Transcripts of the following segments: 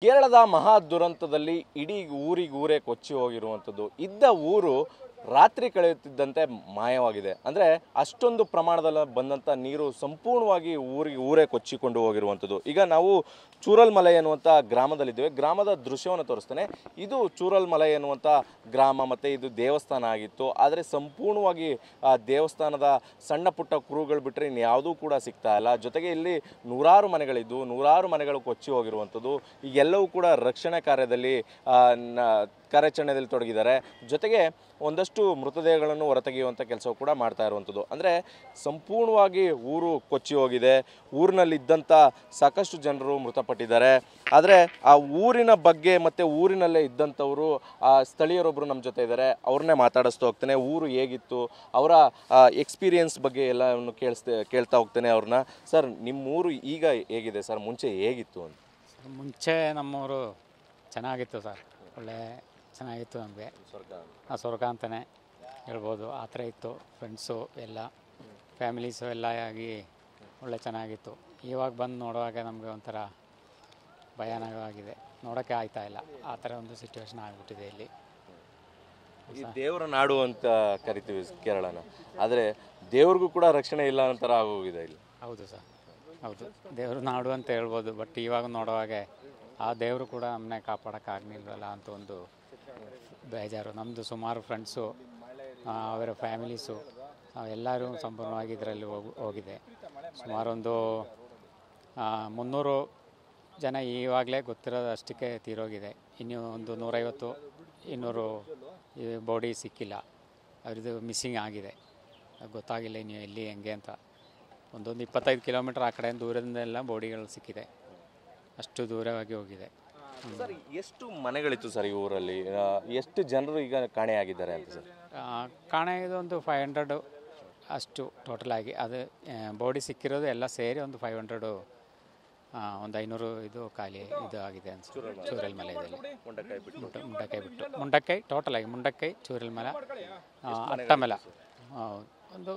ಕೇರಳದ ಮಹಾ ದುರಂತದಲ್ಲಿ ಇಡೀ ಊರಿಗೂರೇ ಕೊಚ್ಚಿ ಹೋಗಿರುವಂಥದ್ದು. ಇದ್ದ ಊರು ರಾತ್ರಿ ಕಳೆಯುತ್ತಿದ್ದಂತೆ ಮಾಯವಾಗಿದೆ. ಅಂದರೆ ಅಷ್ಟೊಂದು ಪ್ರಮಾಣದಲ್ಲಿ ಬಂದಂಥ ನೀರು ಸಂಪೂರ್ಣವಾಗಿ ಊರೇ ಕೊಚ್ಚಿಕೊಂಡು ಹೋಗಿರುವಂಥದ್ದು. ಈಗ ನಾವು ಚೂರಲ್ಮಲೆ ಎನ್ನುವಂಥ ಗ್ರಾಮದಲ್ಲಿದ್ದೇವೆ. ಗ್ರಾಮದ ದೃಶ್ಯವನ್ನು ತೋರಿಸ್ತೇನೆ. ಇದು ಚೂರಲ್ಮಲೆ ಎನ್ನುವಂಥ ಗ್ರಾಮ ಮತ್ತು ಇದು ದೇವಸ್ಥಾನ ಆಗಿತ್ತು. ಆದರೆ ಸಂಪೂರ್ಣವಾಗಿ ಆ ದೇವಸ್ಥಾನದ ಸಣ್ಣ ಪುಟ್ಟ ಕುರುಗಳು ಬಿಟ್ಟರೆ ಇನ್ಯಾವುದೂ ಕೂಡ ಸಿಗ್ತಾ ಇಲ್ಲ. ಜೊತೆಗೆ ಇಲ್ಲಿ ನೂರಾರು ಮನೆಗಳಿದ್ದು ನೂರಾರು ಮನೆಗಳು ಕೊಚ್ಚಿ ಹೋಗಿರುವಂಥದ್ದು. ಈಗೆಲ್ಲವೂ ಕೂಡ ರಕ್ಷಣಾ ಕಾರ್ಯದಲ್ಲಿ ಕಾರ್ಯಾಚರಣೆಯಲ್ಲಿ ತೊಡಗಿದ್ದಾರೆ. ಜೊತೆಗೆ ಒಂದಷ್ಟು ಮೃತದೇಹಗಳನ್ನು ಹೊರತೆಗೆಯುವಂಥ ಕೆಲಸ ಕೂಡ ಮಾಡ್ತಾ ಇರುವಂಥದ್ದು. ಅಂದರೆ ಸಂಪೂರ್ಣವಾಗಿ ಊರು ಕೊಚ್ಚಿ ಹೋಗಿದೆ. ಊರಿನಲ್ಲಿದ್ದಂಥ ಸಾಕಷ್ಟು ಜನರು ಮೃತಪಟ್ಟಿದ್ದಾರೆ. ಆದರೆ ಆ ಊರಿನ ಬಗ್ಗೆ ಮತ್ತು ಊರಿನಲ್ಲೇ ಇದ್ದಂಥವರು ಸ್ಥಳೀಯರೊಬ್ಬರು ನಮ್ಮ ಜೊತೆ ಇದ್ದಾರೆ. ಅವ್ರನ್ನೇ ಮಾತಾಡಿಸ್ತಾ ಹೋಗ್ತೇನೆ. ಊರು ಹೇಗಿತ್ತು, ಅವರ ಎಕ್ಸ್ಪೀರಿಯನ್ಸ್ ಬಗ್ಗೆ ಎಲ್ಲವನ್ನು ಕೇಳ್ತಾ ಹೋಗ್ತೇನೆ ಅವ್ರನ್ನ. ಸರ್, ನಿಮ್ಮೂರು ಈಗ ಹೇಗಿದೆ ಸರ್? ಮುಂಚೆ ಹೇಗಿತ್ತು ಅಂತ? ಮುಂಚೆ ನಮ್ಮೂರು ಚೆನ್ನಾಗಿತ್ತು ಸರ್. ಒಳ್ಳೆ ಚೆನ್ನಾಗಿತ್ತು. ನಮಗೆ ಸ್ವರ್ಗ ಅಂತಲೇ ಹೇಳ್ಬೋದು. ಆ ಥರ ಇತ್ತು. ಫ್ರೆಂಡ್ಸು ಎಲ್ಲ ಫ್ಯಾಮಿಲೀಸು ಎಲ್ಲ ಆಗಿ ಒಳ್ಳೆ ಚೆನ್ನಾಗಿತ್ತು. ಇವಾಗ ಬಂದು ನೋಡುವಾಗ ನಮಗೆ ಒಂಥರ ಭಯಾನಕವಾಗಿದೆ. ನೋಡೋಕ್ಕೆ ಆಗ್ತಾ ಇಲ್ಲ. ಆ ಥರ ಒಂದು ಸಿಚುವೇಶನ್ ಆಗಿಬಿಟ್ಟಿದೆ ಇಲ್ಲಿ. ಈ ದೇವರ ನಾಡು ಅಂತ ಕರಿತೀವಿ ಕೇರಳನ, ಆದರೆ ದೇವ್ರಿಗೂ ಕೂಡ ರಕ್ಷಣೆ ಇಲ್ಲ ಅಂತರ ಆಗೋಗಿದೆ ಇಲ್ಲಿ. ಹೌದು ಸರ್, ಹೌದು. ದೇವರು ನಾಡು ಅಂತ ಹೇಳ್ಬೋದು. ಬಟ್ ಇವಾಗ ನೋಡುವಾಗೆ ಆ ದೇವರು ಕೂಡ ನಮ್ಮನ್ನೇ ಕಾಪಾಡೋಕ್ಕಾಗಲಿಲ್ವಲ್ಲ ಅಂತ ಒಂದು ಬೇಜಾರು. ನಮ್ಮದು ಸುಮಾರು ಫ್ರೆಂಡ್ಸು, ಅವರ ಫ್ಯಾಮಿಲೀಸು ಎಲ್ಲರೂ ಸಂಪೂರ್ಣವಾಗಿ ಇದರಲ್ಲಿ ಹೋಗಿದೆ. ಸುಮಾರು ಒಂದು 300 ಜನ ಇವಾಗಲೇ ಗೊತ್ತಿರೋದು ಅಷ್ಟಕ್ಕೆ ತೀರೋಗಿದೆ. ಇನ್ನೂ ಒಂದು 150-200 ಬಾಡಿ ಸಿಕ್ಕಿಲ್ಲ. ಅವ್ರದ್ದು ಮಿಸ್ಸಿಂಗ್ ಆಗಿದೆ. ಗೊತ್ತಾಗಿಲ್ಲ ಇನ್ನು ಎಲ್ಲಿ ಹೆಂಗೆ ಅಂತ. ಒಂದೊಂದು 25 ಕಿಲೋಮೀಟ್ರ್ ಆ ಕಡೆ ದೂರದಿಂದೆಲ್ಲ ಬಾಡಿಗಳು ಸಿಕ್ಕಿದೆ. ಅಷ್ಟು ದೂರವಾಗಿ ಹೋಗಿದೆ. ಸರ್, ಎಷ್ಟು ಮನೆಗಳಿತ್ತು ಸರ್ ಈ ಊರಲ್ಲಿ? ಎಷ್ಟು ಜನರು ಈಗ ಕಾಣೆಯಾಗಿದ್ದಾರೆ ಅಂತ ಸರ್? ಕಾಣೆಯಾಗಿದೆ ಒಂದು 500 ಅಷ್ಟು ಟೋಟಲಾಗಿ. ಅದು ಬಾಡಿ ಸಿಕ್ಕಿರೋದು ಎಲ್ಲ ಸೇರಿ ಒಂದು 500, ಒಂದು 500 ಇದು ಖಾಲಿ ಇದು ಆಗಿದೆ ಅನ್ಸುತ್ತೆ ಚೂರಲ್ಮಲೆಯಲ್ಲಿ. ಮುಂಡಕ್ಕೈ ಟೋಟಲಾಗಿ ಮುಂಡಕ್ಕೈ, ಚೂರಲ್ಮಲೆ, ಅಟ್ಟಮಲ. ಒಂದು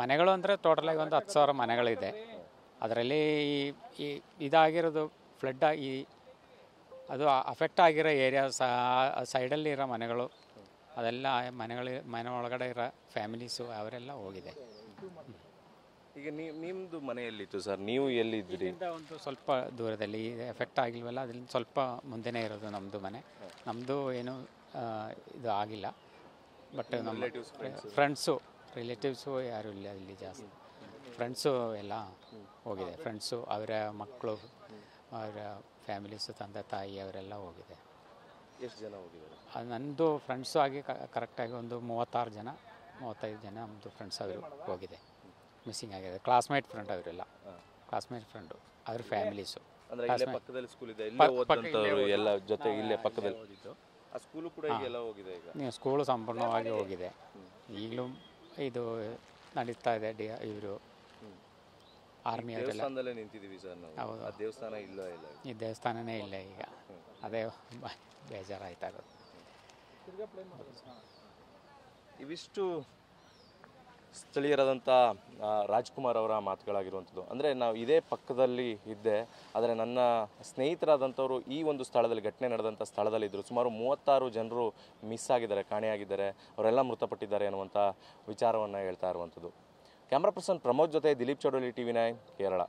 ಮನೆಗಳು ಅಂದರೆ ಟೋಟಲಾಗಿ ಒಂದು 10,000 ಮನೆಗಳಿದೆ. ಅದರಲ್ಲಿ ಈ ಇದಾಗಿರೋದು ಫ್ಲಡ್ ಆಗಿ ಅದು ಅಫೆಕ್ಟ್ ಆಗಿರೋ ಏರಿಯಾ ಸೈಡಲ್ಲಿ ಇರೋ ಮನೆಗಳು ಅದೆಲ್ಲ ಮನೆ ಒಳಗಡೆ ಇರೋ ಫ್ಯಾಮಿಲೀಸು ಅವರೆಲ್ಲ ಹೋಗಿದೆ. ಈಗ ನಿಮ್ಮದು ಮನೆಯಲ್ಲಿತ್ತು ಸರ್, ನೀವು ಎಲ್ಲಿದ್ದೀರಿ? ಒಂದು ಸ್ವಲ್ಪ ದೂರದಲ್ಲಿ ಎಫೆಕ್ಟ್ ಆಗಿಲ್ವಲ್ಲ, ಅದರಿಂದ ಸ್ವಲ್ಪ ಮುಂದೆನೇ ಇರೋದು ನಮ್ಮದು ಮನೆ. ನಮ್ಮದು ಏನು ಇದು ಆಗಿಲ್ಲ. ಬಟ್ ನಮ್ಮ ಫ್ರೆಂಡ್ಸು ರಿಲೇಟಿವ್ಸು ಯಾರೂ ಇಲ್ಲ ಇಲ್ಲಿ ಜಾಸ್ತಿ. ಫ್ರೆಂಡ್ಸು ಎಲ್ಲ ಹೋಗಿದೆ. ಫ್ರೆಂಡ್ಸು, ಅವರ ಮಕ್ಕಳು, ಅವರ ಫ್ಯಾಮಿಲೀಸು, ತಂದೆ ತಾಯಿ ಅವರೆಲ್ಲ ಹೋಗಿದೆ. ಎಷ್ಟು ಜನ ಹೋಗಿದ್ದಾರೆ? ನನ್ನದು ಫ್ರೆಂಡ್ಸು ಆಗಿ ಕರೆಕ್ಟಾಗಿ ಒಂದು 36 ಜನ 35 ಜನ ನಮ್ಮದು ಫ್ರೆಂಡ್ಸ್ ಅವರು ಹೋಗಿದೆ. ಮಿಸ್ಸಿಂಗ್ ಆಗಿದೆ. ಕ್ಲಾಸ್ಮೇಟ್ ಫ್ರೆಂಡ್ ಅವರೆಲ್ಲ, ಕ್ಲಾಸ್ಮೇಟ್ ಫ್ರೆಂಡು, ಅವ್ರ ಫ್ಯಾಮಿಲೀಸು. ಪಕ್ಕದಲ್ಲಿ ಸ್ಕೂಲ್ ಇದೆ, ಎಲ್ಲ ಜೊತೆ ಇಲ್ಲೇ ಪಕ್ಕದಲ್ಲಿ ಓದಿದ್ದು. ಆ ಸ್ಕೂಲು ಕೂಡ ಎಲ್ಲ ಹೋಗಿದೆ. ಈಗ ಸ್ಕೂಲು ಸಂಪೂರ್ಣವಾಗಿ ಹೋಗಿದೆ. ಈಗಲೂ ಇದು ನಡೀತಾ ಇದೆ. ಇವರು ಆರ್ಮಿ ಅವರೆಲ್ಲ ನಿಂತಿದ್ದೀವಿ ಸರ್ ನಾವು. ಹೌದು. ಆ ದೇವಸ್ಥಾನ ಇಲ್ಲ ಈ ದೇವಸ್ಥಾನನೇ ಇಲ್ಲ ಈಗ. ಅದೇ ಬೇಜಾರಾಯ್ತಾ ಇರೋದು. ಇವಿಷ್ಟು ಸ್ಥಳೀಯರಾದಂಥ ರಾಜ್ಕುಮಾರ್ ಅವರ ಮಾತುಗಳಾಗಿರುವಂಥದ್ದು. ಅಂದರೆ ನಾವು ಇದೇ ಪಕ್ಕದಲ್ಲಿ ಇದ್ದೆ, ಆದರೆ ನನ್ನ ಸ್ನೇಹಿತರಾದಂಥವರು ಈ ಒಂದು ಸ್ಥಳದಲ್ಲಿ, ಘಟನೆ ನಡೆದಂಥ ಸ್ಥಳದಲ್ಲಿದ್ದರು. ಸುಮಾರು 36 ಜನರು ಮಿಸ್ ಆಗಿದ್ದಾರೆ, ಕಾಣೆಯಾಗಿದ್ದಾರೆ. ಅವರೆಲ್ಲ ಮೃತಪಟ್ಟಿದ್ದಾರೆ ಅನ್ನುವಂಥ ವಿಚಾರವನ್ನು ಹೇಳ್ತಾ ಇರುವಂಥದ್ದು. ಕ್ಯಾಮ್ರಾ ಪರ್ಸನ್ ಪ್ರಮೋದ್ ಜೊತೆ ದಿಲೀಪ್ ಚೌಡಳ್ಳಿ, TV9 ಕೇರಳ.